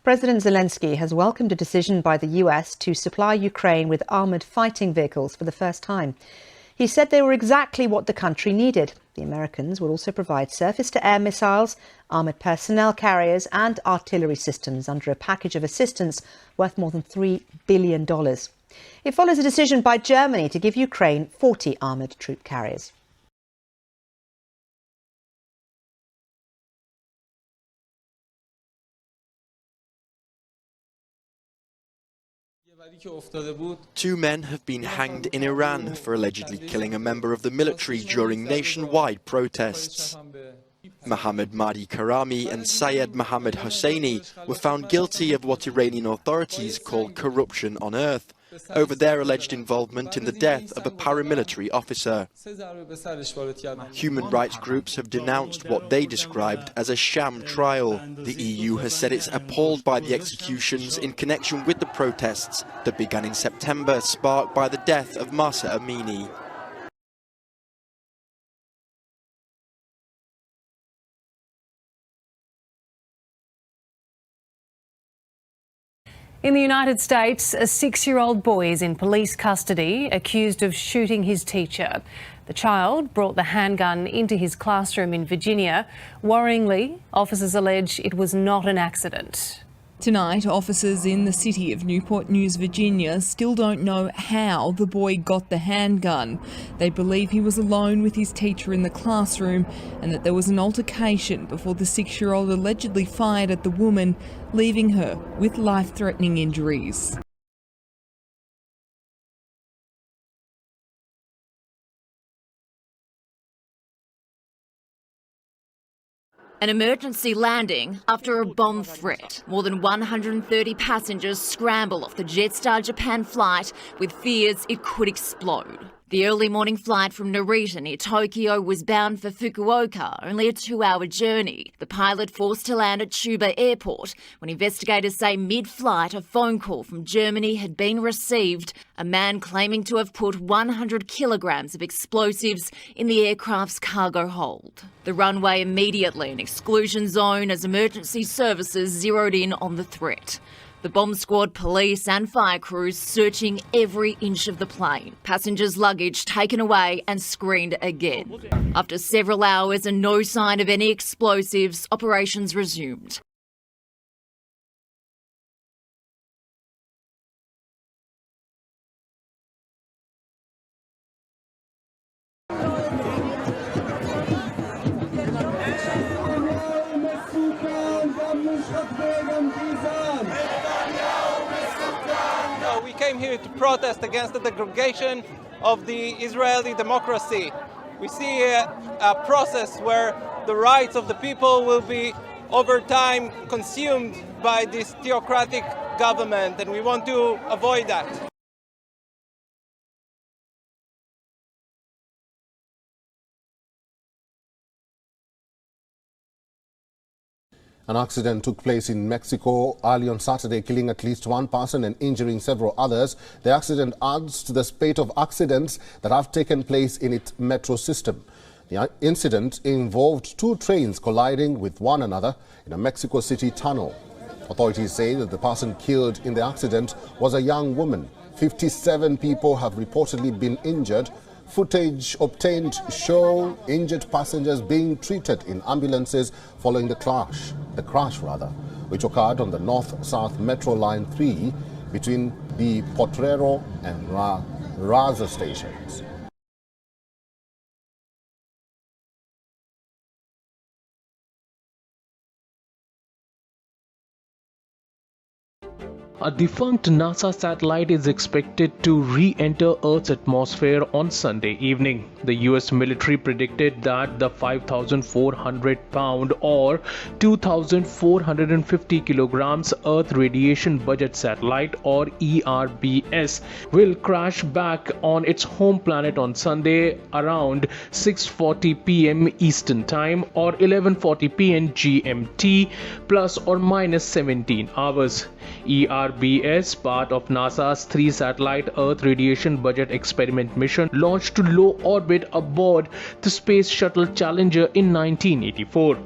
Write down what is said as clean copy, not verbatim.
President Zelensky has welcomed a decision by the US to supply Ukraine with armoured fighting vehicles for the first time. He said they were exactly what the country needed. The Americans will also provide surface-to-air missiles, armoured personnel carriers and artillery systems under a package of assistance worth more than $3 billion. It follows a decision by Germany to give Ukraine 40 armoured troop carriers. Two men have been hanged in Iran for allegedly killing a member of the military during nationwide protests. Mohammed Mahdi Karami and Syed Mohammed Hosseini were found guilty of what Iranian authorities call corruption on earth over their alleged involvement in the death of a paramilitary officer. Human rights groups have denounced what they described as a sham trial. The EU has said it's appalled by the executions in connection with the protests that began in September, sparked by the death of Mahsa Amini. In the United States, a 6-year-old boy is in police custody, accused of shooting his teacher. The child brought the handgun into his classroom in Virginia. Worryingly, officers allege it was not an accident. Tonight, officers in the city of Newport News, Virginia, still don't know how the boy got the handgun. They believe he was alone with his teacher in the classroom and that there was an altercation before the 6-year-old allegedly fired at the woman, leaving her with life-threatening injuries. An emergency landing after a bomb threat. More than 130 passengers scramble off the Jetstar Japan flight with fears it could explode. The early morning flight from Narita near Tokyo was bound for Fukuoka, only a 2-hour journey. The pilot forced to land at Chuba Airport when investigators say mid-flight a phone call from Germany had been received, a man claiming to have put 100 kilograms of explosives in the aircraft's cargo hold. The runway immediately an exclusion zone as emergency services zeroed in on the threat. The bomb squad, police and fire crews searching every inch of the plane. Passengers' luggage taken away and screened again. After several hours and no sign of any explosives, operations resumed. We came here to protest against the degradation of the Israeli democracy. We see a process where the rights of the people will be over time consumed by this theocratic government, and we want to avoid that. An accident took place in Mexico early on Saturday, killing at least one person and injuring several others. The accident adds to the spate of accidents that have taken place in its metro system. The incident involved 2 trains colliding with one another in a Mexico City tunnel. Authorities say that the person killed in the accident was a young woman. 57 people have reportedly been injured. Footage obtained show injured passengers being treated in ambulances following the crash, which occurred on the North-South Metro Line 3 between the Potrero and Raza stations. A defunct NASA satellite is expected to re-enter Earth's atmosphere on Sunday evening. The US military predicted that the 5,400-pound or 2,450 kilograms Earth Radiation Budget Satellite or ERBS will crash back on its home planet on Sunday around 6:40 p.m. Eastern Time or 11:40 p.m. GMT plus or minus 17 hours. ERBS, part of NASA's 3-satellite Earth Radiation Budget Experiment mission, launched to low orbit aboard the Space Shuttle Challenger in 1984.